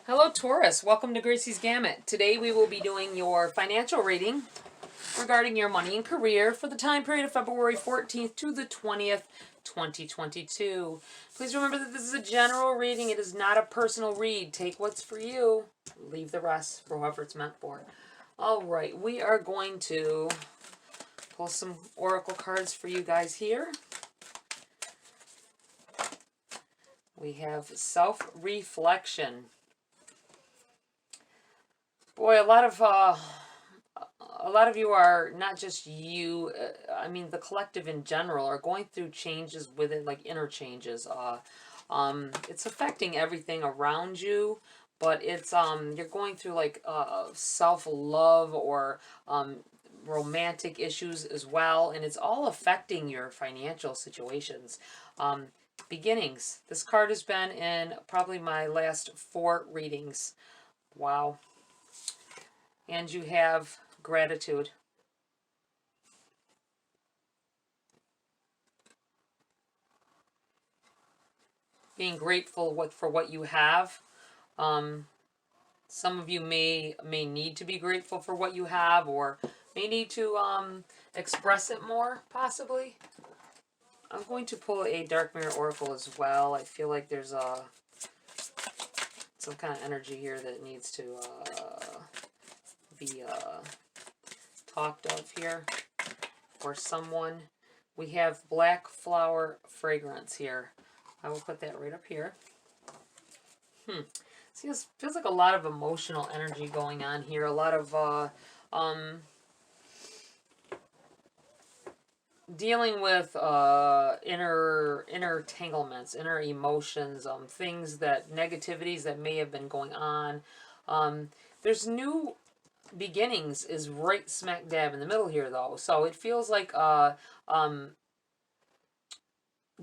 Hello Taurus, welcome to Gracie's Gamut. Today we will be doing your financial reading regarding your money and career for the time period of February 14th to the 20th, 2022. Please remember that this is a general reading. It is not a personal read. Take what's for you, leave the rest for whoever it's meant for. Alright, we are going to pull some oracle cards for you guys here. We have self-reflection. Boy, a lot of you are, not just you, I mean the collective in general, are going through changes within, like inner changes. It's affecting everything around you, but it's you're going through like self-love or romantic issues as well, and it's all affecting your financial situations. Beginnings. This card has been in probably my last 4 readings. Wow. And you have gratitude. Being grateful for what you have. Some of you may need to be grateful for what you have, or may need to express it more, possibly. I'm going to pull a Dark Mirror Oracle as well. I feel like there's some kind of energy here that needs to be talked of here for someone. We have Black Flower Fragrance here. I will put that right up here. See, this feels like a lot of emotional energy going on here. A lot of dealing with inner entanglements, inner emotions, things that, negativities that may have been going on. There's new beginnings is right smack dab in the middle here, though. So it feels like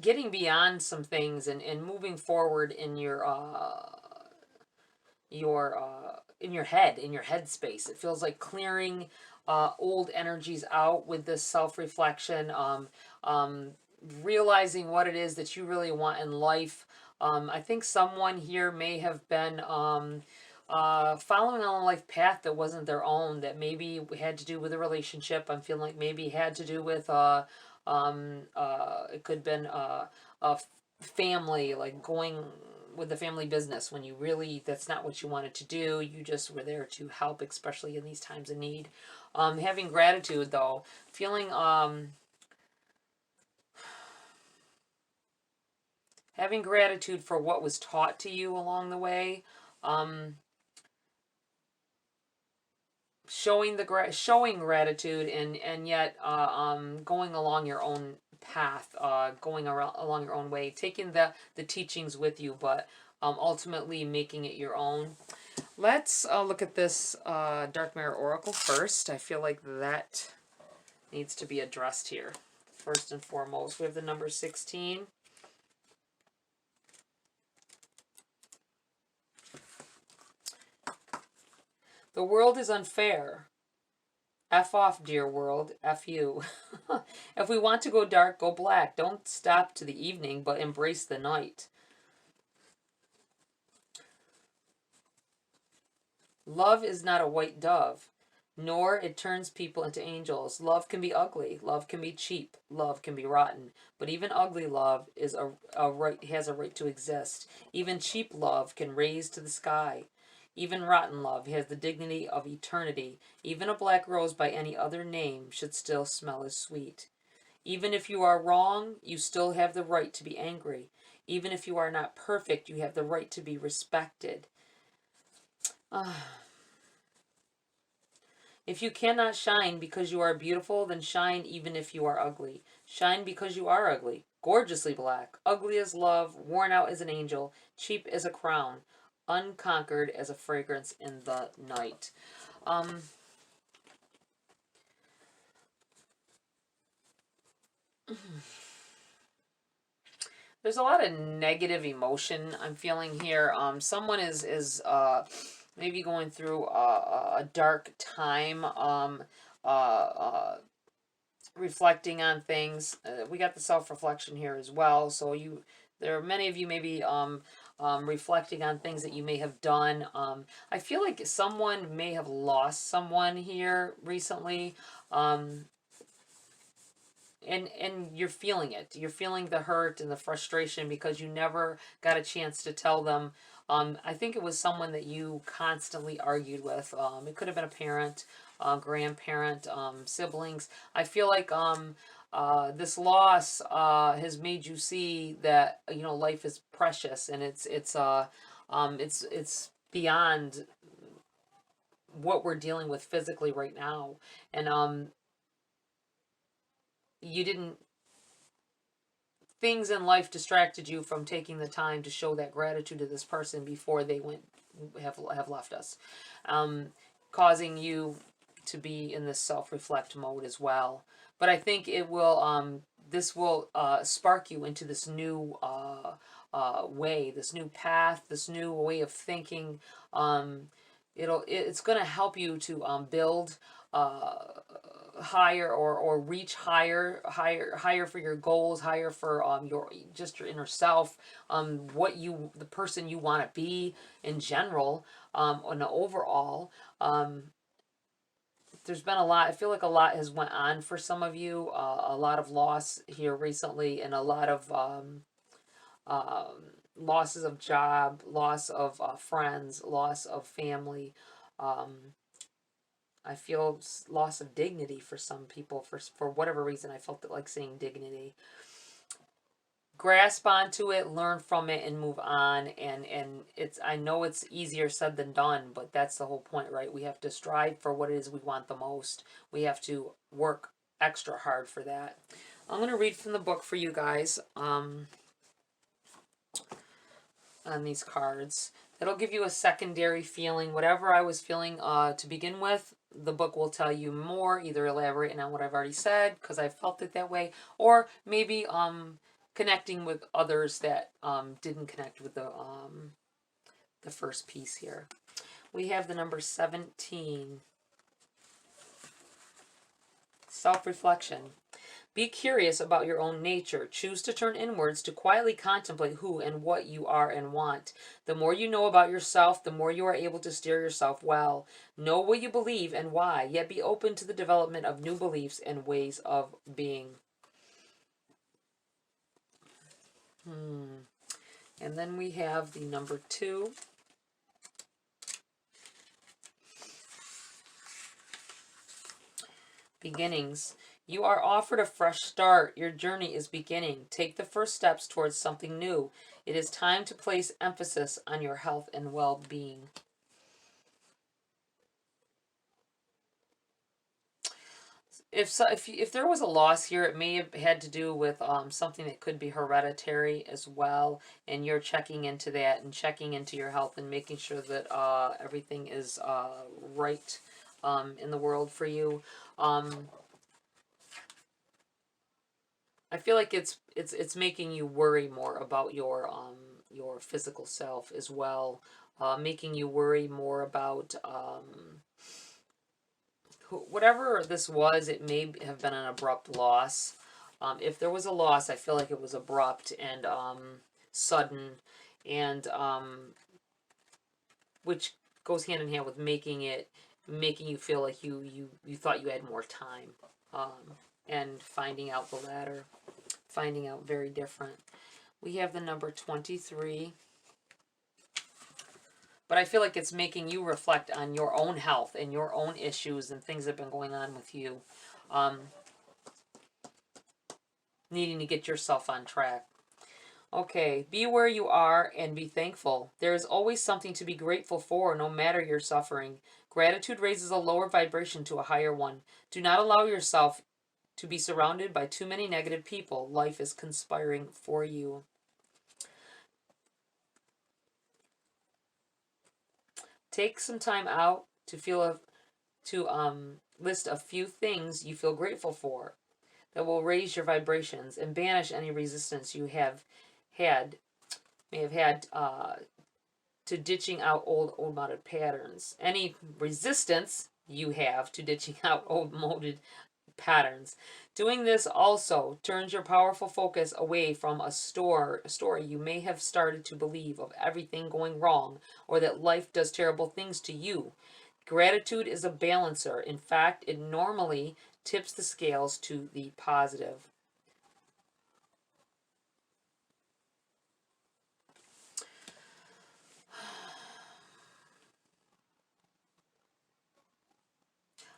getting beyond some things and moving forward in your in your head space. It feels like clearing old energies out with this self-reflection, realizing what it is that you really want in life. I think someone here may have been following on a life path that wasn't their own, that maybe had to do with a relationship. I'm feeling like maybe had to do with it could have been a family, like going with the family business when you really, that's not what you wanted to do. You just were there to help, especially in these times of need. Having gratitude, though, feeling having gratitude for what was taught to you along the way. Showing gratitude and yet going along your own path, going along your own way, taking the teachings with you, but ultimately making it your own. Let's look at this Dark Mirror Oracle first. I feel like that needs to be addressed here. First and foremost, we have the number 16. The world is unfair. F off, dear world. F you. If we want to go dark, go black. Don't stop to the evening, but embrace the night. Love is not a white dove, nor it turns people into angels. Love can be ugly. Love can be cheap. Love can be rotten. But even ugly love is has a right to exist. Even cheap love can raise to the sky. Even rotten love has the dignity of eternity. Even a black rose by any other name should still smell as sweet. Even if you are wrong, you still have the right to be angry. Even if you are not perfect, you have the right to be respected. If you cannot shine because you are beautiful, then shine even if you are ugly. Shine because you are ugly. Gorgeously black. Ugly as love. Worn out as an angel. Cheap as a crown. Unconquered as a fragrance in the night. There's a lot of negative emotion I'm feeling here. Someone is maybe going through a dark time, reflecting on things. We got the self-reflection here as well. So there are many of you maybe reflecting on things that you may have done. I feel like someone may have lost someone here recently. And you're feeling it. You're feeling the hurt and the frustration because you never got a chance to tell them. I think it was someone that you constantly argued with. It could have been a parent, grandparent, siblings. I feel like this loss has made you see that life is precious, and it's beyond what we're dealing with physically right now. And you didn't things in life distracted you from taking the time to show that gratitude to this person before they have left us, causing you to be in this self-reflect mode as well. But I think it will this will spark you into this new way, this new path, this new way of thinking. It's going to help you to build higher, or reach higher for your goals, higher for your inner self, the person you want to be in general, on the overall. There's been a lot. I feel like a lot has went on for some of you, a lot of loss here recently, and a lot of losses of job, loss of friends, loss of family. I feel loss of dignity for some people. For whatever reason, I felt like saying dignity. Grasp onto it, learn from it, and move on. And I know it's easier said than done, but that's the whole point, right? We have to strive for what it is we want the most. We have to work extra hard for that. I'm going to read from the book for you guys on these cards. That'll give you a secondary feeling. Whatever I was feeling to begin with, the book will tell you more, either elaborating on what I've already said because I felt it that way, or maybe connecting with others that didn't connect with the first piece here. We have the number 17. Self-reflection. Be curious about your own nature. Choose to turn inwards to quietly contemplate who and what you are and want. The more you know about yourself, the more you are able to steer yourself well. Know what you believe and why, yet be open to the development of new beliefs and ways of being. And then we have the number 2. Beginnings. You are offered a fresh start. Your journey is beginning. Take the first steps towards something new. It is time to place emphasis on your health and well-being. If there was a loss here, it may have had to do with something that could be hereditary as well, and you're checking into that and checking into your health and making sure that everything is right in the world for you. I feel like it's making you worry more about your physical self as well, making you worry more about whatever this was. It may have been an abrupt loss. If there was a loss, I feel like it was abrupt and sudden, and which goes hand in hand with making you feel like you thought you had more time, and finding out the latter. Finding out very different. We have the number 23. But I feel like it's making you reflect on your own health and your own issues and things that have been going on with you. Needing to get yourself on track. Okay, be where you are and be thankful. There is always something to be grateful for, no matter your suffering. Gratitude raises a lower vibration to a higher one. Do not allow yourself to be surrounded by too many negative people. Life is conspiring for you. Take some time out to list a few things you feel grateful for that will raise your vibrations and banish any resistance you may have had to ditching out old molded patterns. Any resistance you have to ditching out old molded patterns. Doing this also turns your powerful focus away from a story you may have started to believe of everything going wrong or that life does terrible things to you. Gratitude is a balancer. In fact, it normally tips the scales to the positive.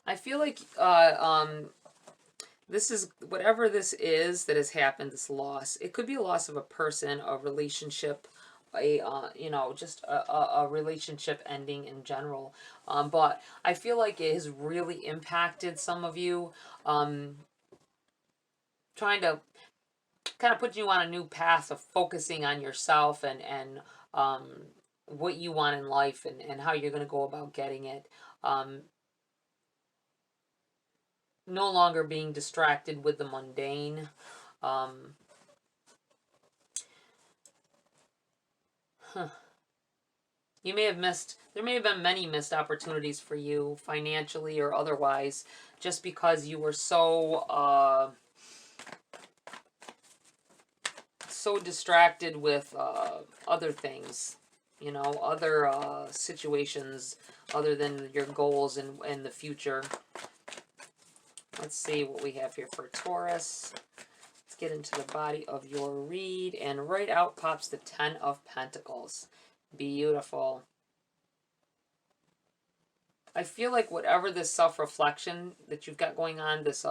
I feel like this is, whatever this is that has happened, this loss, it could be a loss of a person, a relationship, a you know, just a relationship ending in general. But I feel like it has really impacted some of you, trying to kind of put you on a new path of focusing on yourself and what you want in life, and how you're going to go about getting it. No longer being distracted with the mundane. You may have missed, there may have been many missed opportunities for you, financially or otherwise, just because you were so so distracted with other things, you know, other situations other than your goals and the future. Let's see what we have here for Taurus. Let's get into the body of your read, and right out pops the 10 of Pentacles. Beautiful. I feel like whatever this self-reflection that you've got going on, this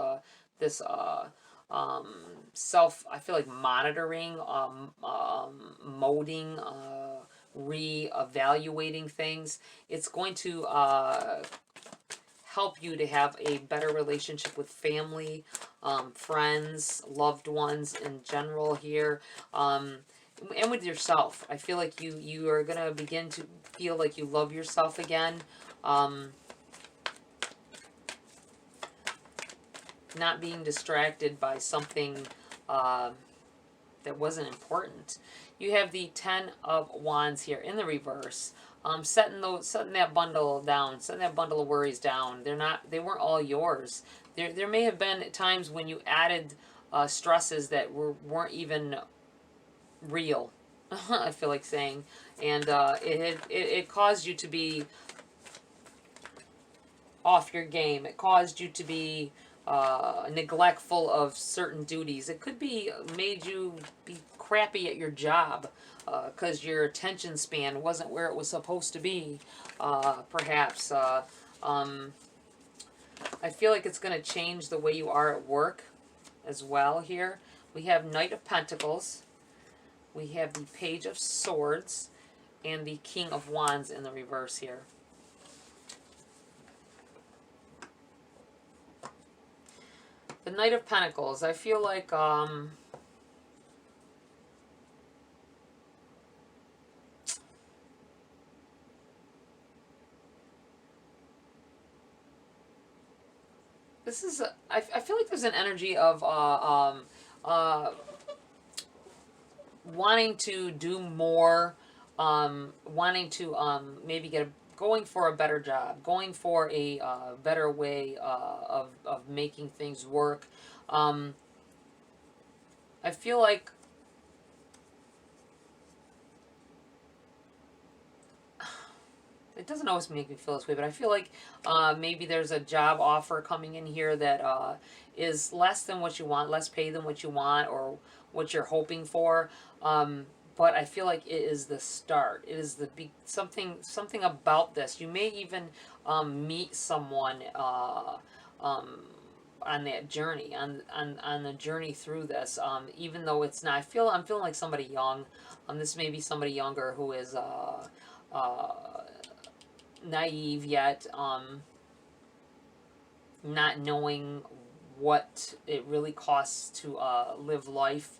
self, I feel like monitoring, molding, re-evaluating things, it's going to help you to have a better relationship with family, friends, loved ones in general here, and with yourself. I feel like you are going to begin to feel like you love yourself again. Not being distracted by something that wasn't important. You have the 10 of Wands here in the reverse. Setting that bundle down, setting that bundle of worries down. They weren't all yours. There may have been times when you added stresses that weren't even real. I feel like saying, and it caused you to be off your game. It caused you to be neglectful of certain duties. It could be made you be crappy at your job because your attention span wasn't where it was supposed to be, perhaps. I feel like it's going to change the way you are at work as well here. We have Knight of Pentacles. We have the Page of Swords and the King of Wands in the reverse here. The Knight of Pentacles, I feel like this is, I feel like there's an energy of wanting to do more, wanting to maybe going for a better job, going for a better way of making things work. I feel like it doesn't always make me feel this way, but I feel like maybe there's a job offer coming in here that is less than what you want, less pay than what you want or what you're hoping for. But I feel like it is the start. It is the something about this. You may even meet someone on that journey, on the journey through this. Even though it's not, I'm feeling like somebody young. This may be somebody younger who is naive yet, not knowing what it really costs to live life,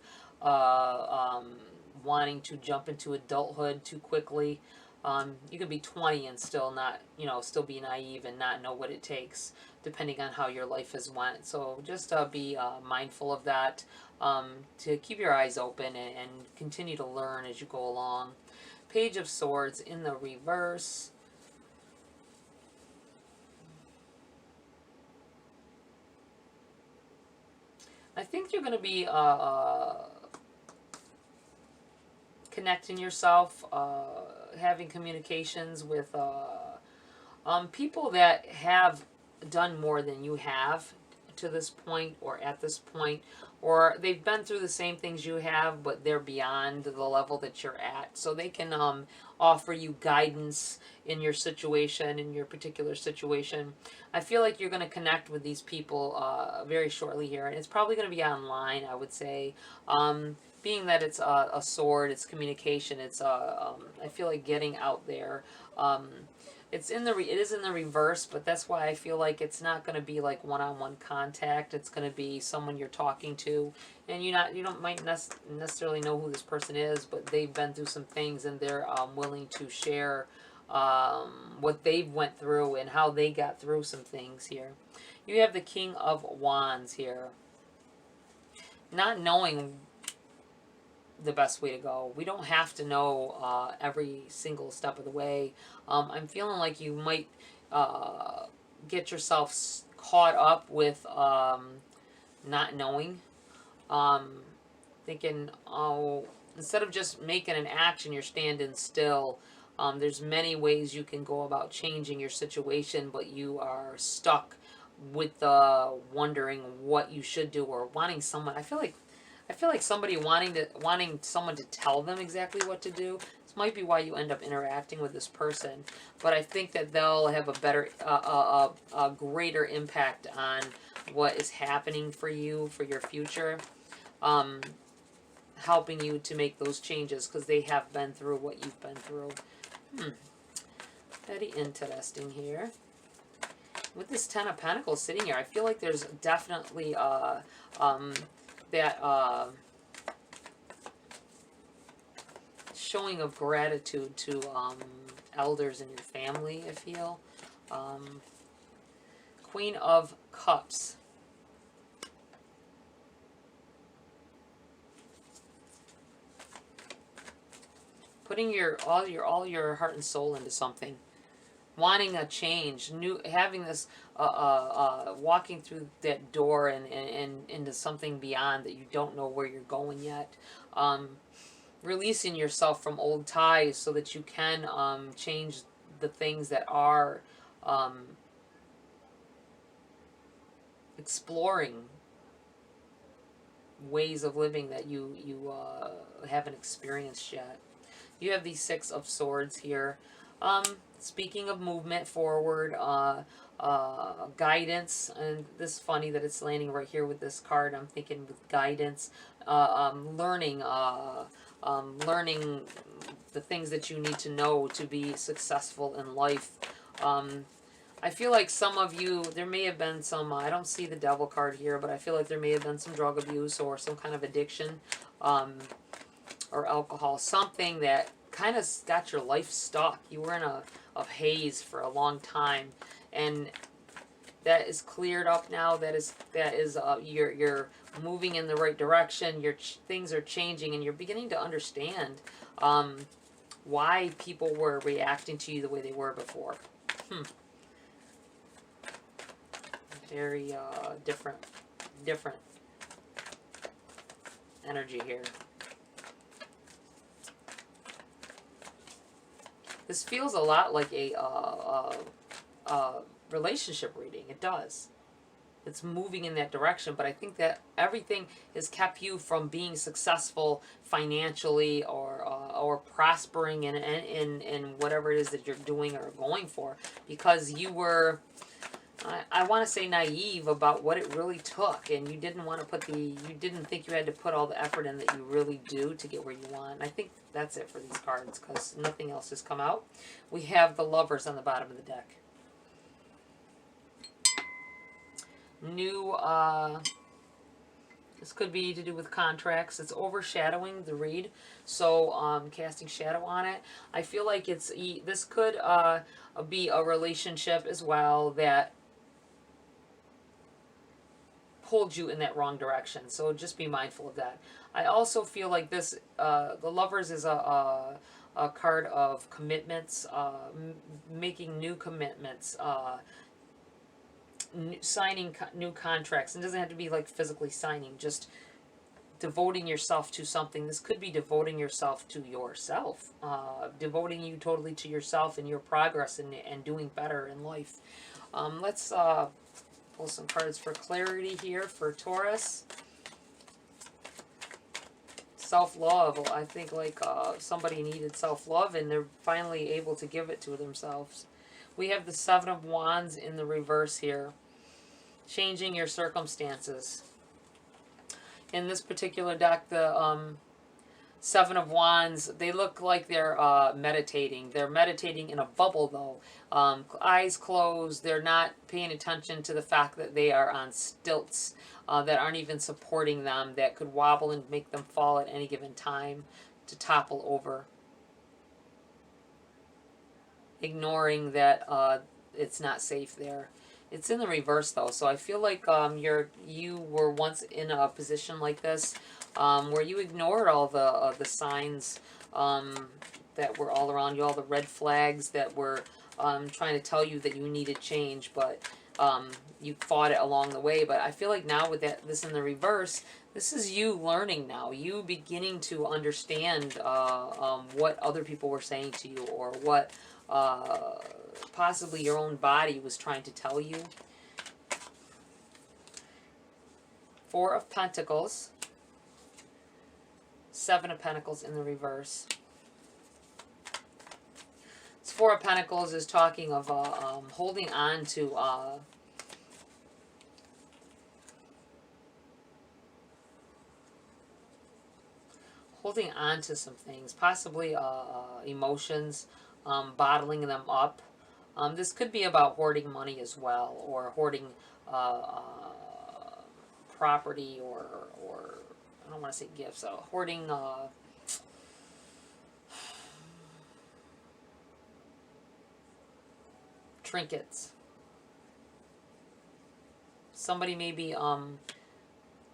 wanting to jump into adulthood too quickly. You can be 20 and still not, still be naive and not know what it takes, depending on how your life has went. So just be mindful of that, to keep your eyes open and continue to learn as you go along. Page of Swords in the reverse. I think you're going to be connecting yourself, having communications with people that have done more than you have to this point or at this point, or they've been through the same things you have, but they're beyond the level that you're at. So they can offer you guidance in your situation, in your particular situation. I feel like you're going to connect with these people very shortly here, and it's probably going to be online, I would say. Being that it's a sword, it's communication, it's I feel like getting out there. It's in the it is in the reverse, but that's why I feel like it's not going to be like one-on-one contact. It's going to be someone you're talking to, and you don't might necessarily know who this person is, but they've been through some things and they're willing to share what they've went through and how they got through some things here. You have the King of Wands here. Not knowing the best way to go. We don't have to know every single step of the way. I'm feeling like you might get yourself caught up with not knowing. Thinking, oh, instead of just making an action, you're standing still. There's many ways you can go about changing your situation, but you are stuck with wondering what you should do or wanting someone. I feel like somebody wanting someone to tell them exactly what to do. This might be why you end up interacting with this person, but I think that they'll have a better, a greater impact on what is happening for you for your future, helping you to make those changes because they have been through what you've been through. Very interesting here. With this Ten of Pentacles sitting here, I feel like there's definitely that showing of gratitude to elders in your family, I feel. Queen of Cups. Putting all your heart and soul into something. Wanting a change, having this, walking through that door and into something beyond that you don't know where you're going yet. Releasing yourself from old ties so that you can change the things that are exploring ways of living that you haven't experienced yet. You have the Six of Swords here. Speaking of movement forward, guidance, and this is funny that it's landing right here with this card. I'm thinking with guidance, learning, learning the things that you need to know to be successful in life. I feel like some of you, there may have been some, I don't see the Devil card here, but I feel like there may have been some drug abuse or some kind of addiction, or alcohol, something that kind of got your life stuck. You were in a haze for a long time, and that is cleared up now. That is you're moving in the right direction. Things are changing, and you're beginning to understand why people were reacting to you the way they were before. Very different energy here. This feels a lot like a relationship reading. It does. It's moving in that direction, but I think that everything has kept you from being successful financially or prospering in whatever it is that you're doing or going for, because you were, I want to say, naive about what it really took, and you didn't want to put you didn't think you had to put all the effort in that you really do to get where you want. And I think that's it for these cards, because nothing else has come out. We have the Lovers on the bottom of the deck. New, this could be to do with contracts. It's overshadowing the read, so casting shadow on it. I feel like this could be a relationship as well that pulled you in that wrong direction, so just be mindful of that. I also feel like this, the Lovers is a card of commitments, making new commitments, signing new contracts. It doesn't have to be like physically signing, just devoting yourself to something. This could be devoting yourself to yourself, devoting you totally to yourself and your progress and doing better in life. Let's pull some cards for clarity here for Taurus. Self-love. I think like somebody needed self-love and they're finally able to give it to themselves. We have the Seven of Wands in the reverse here. Changing your circumstances. In this particular deck, the Seven of Wands, they look like they're meditating. They're meditating in a bubble, though. Eyes closed. They're not paying attention to the fact that they are on stilts that aren't even supporting them, that could wobble and make them fall at any given time to topple over. Ignoring that it's not safe there. It's in the reverse, though, so I feel like you were once in a position like this, where you ignored all the signs that were all around you, all the red flags that were trying to tell you that you needed change, but you fought it along the way. But I feel like now with this in the reverse, this is you learning now, you beginning to understand what other people were saying to you, or what possibly your own body was trying to tell you. Four of Pentacles. Seven of Pentacles in the reverse. This Four of Pentacles is talking of holding on to some things, possibly emotions, bottling them up. This could be about hoarding money as well, or hoarding property, or I don't want to say gifts, hoarding trinkets. Somebody may be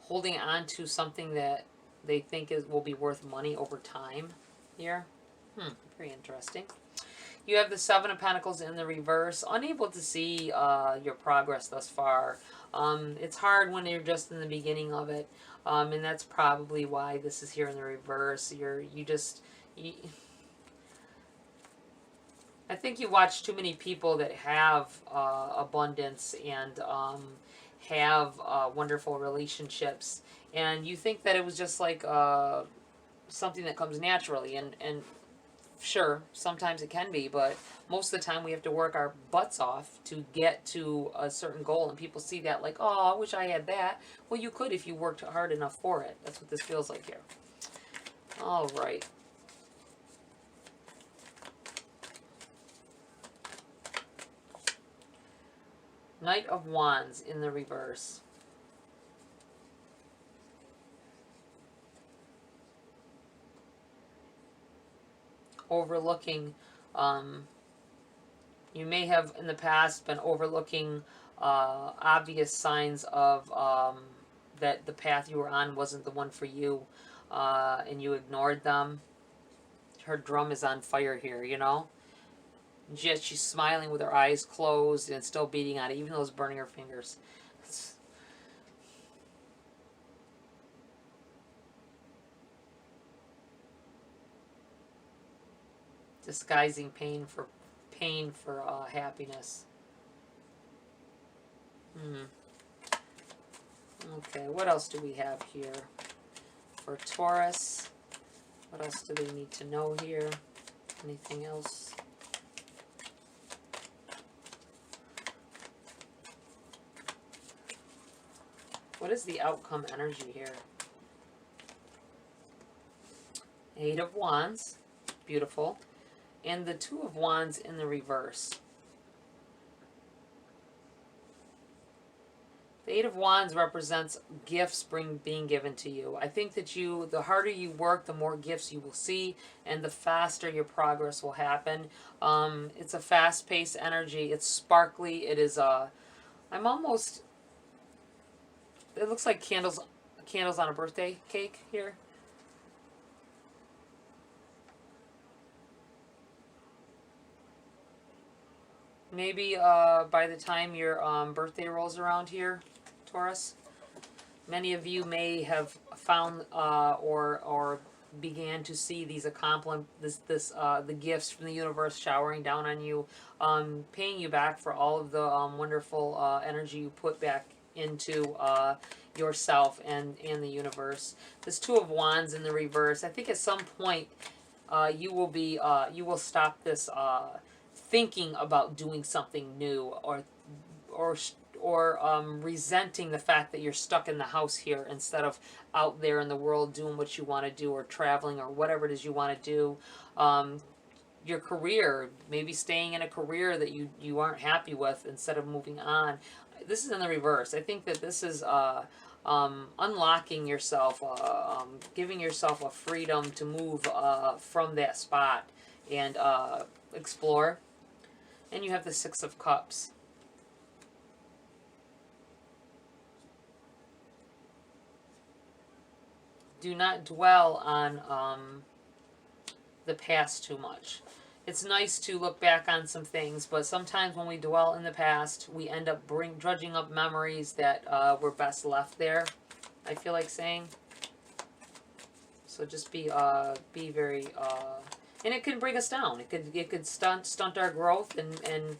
holding on to something that they think will be worth money over time here. Very interesting. You have the Seven of Pentacles in the reverse. Unable to see your progress thus far. It's hard when you're just in the beginning of it. And that's probably why this is here in the reverse. I think you watch too many people that have abundance and have wonderful relationships. And you think that it was just like something that comes naturally. And sure, sometimes it can be, but most of the time we have to work our butts off to get to a certain goal, and people see that like, oh, I wish I had that. Well, you could if you worked hard enough for it. That's what this feels like here. All right. Knight of Wands in the reverse. Overlooking, you may have in the past been overlooking obvious signs of that the path you were on wasn't the one for you, and you ignored them. Her drum is on fire here, you know. Yet she's smiling with her eyes closed and still beating on it, even though it's burning her fingers. Disguising pain for happiness. Okay, what else do we have here for Taurus? What else do they need to know here? Anything else? What is the outcome energy here? Eight of Wands. Beautiful. And the Two of Wands in the reverse. The Eight of Wands represents gifts being given to you. I think that the harder you work, the more gifts you will see, and the faster your progress will happen. It's a fast-paced energy. It's sparkly. It is I'm almost, it looks like candles on a birthday cake here. Maybe by the time your birthday rolls around here, Taurus, many of you may have found or began to see these the gifts from the universe showering down on you, paying you back for all of the wonderful energy you put back into yourself and the universe. This Two of Wands in the reverse. I think at some point you will stop this thinking about doing something new, or resenting the fact that you're stuck in the house here instead of out there in the world doing what you want to do, or traveling, or whatever it is you want to do. Your career, maybe staying in a career that you aren't happy with instead of moving on. This is in the reverse. I think that this is unlocking yourself, giving yourself a freedom to move from that spot and explore. And you have the Six of Cups. Do not dwell on the past too much. It's nice to look back on some things, but sometimes when we dwell in the past, we end up drudging up memories that were best left there, I feel like saying. So just be very, and it can bring us down. It could stunt our growth and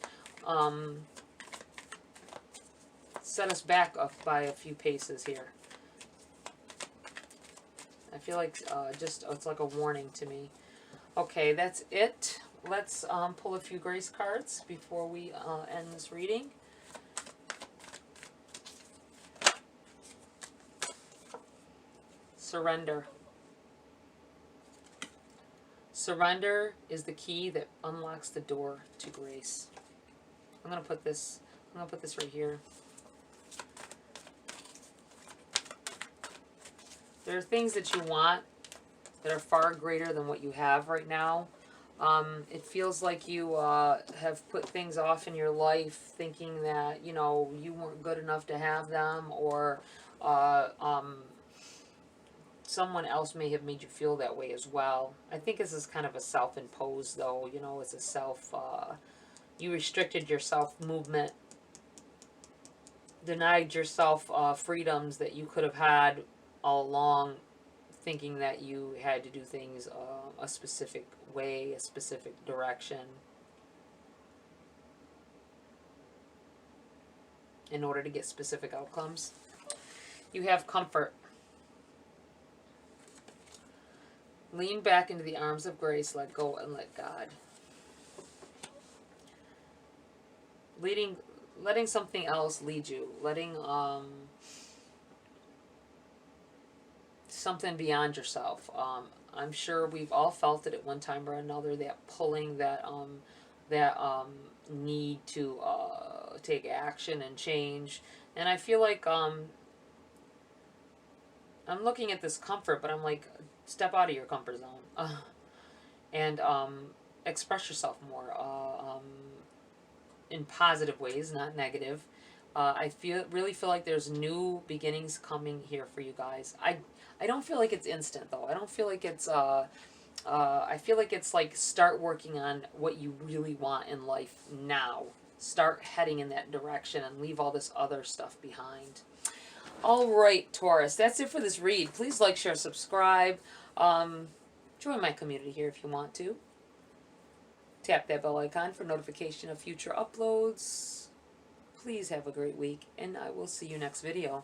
set us back up by a few paces here. I feel like it's like a warning to me. Okay, that's it. Let's pull a few grace cards before we end this reading. Surrender. Surrender is the key that unlocks the door to grace. I'm gonna put this right here. There are things that you want that are far greater than what you have right now. It feels like you have put things off in your life thinking that, you know, you weren't good enough to have them, or someone else may have made you feel that way as well. I think this is kind of a self-imposed, though. You know, it's a you restricted your self-movement, denied yourself freedoms that you could have had all along, thinking that you had to do things a specific way, a specific direction, in order to get specific outcomes. You have comfort. Lean back into the arms of grace, let go and let God. Letting something else lead you, letting something beyond yourself. I'm sure we've all felt it at one time or another, that pulling, that need to take action and change. And I feel like I'm looking at this comfort, but I'm like, step out of your comfort zone and express yourself more in positive ways, not negative. I really feel like there's new beginnings coming here for you guys. I don't feel like it's instant, though. I don't feel like it's I feel like it's like, start working on what you really want in life now. Start heading in that direction and leave all this other stuff behind. All right, Taurus, that's it for this read. Please like, share, subscribe. Join my community here if you want to. Tap that bell icon for notification of future uploads. Please have a great week, and I will see you next video.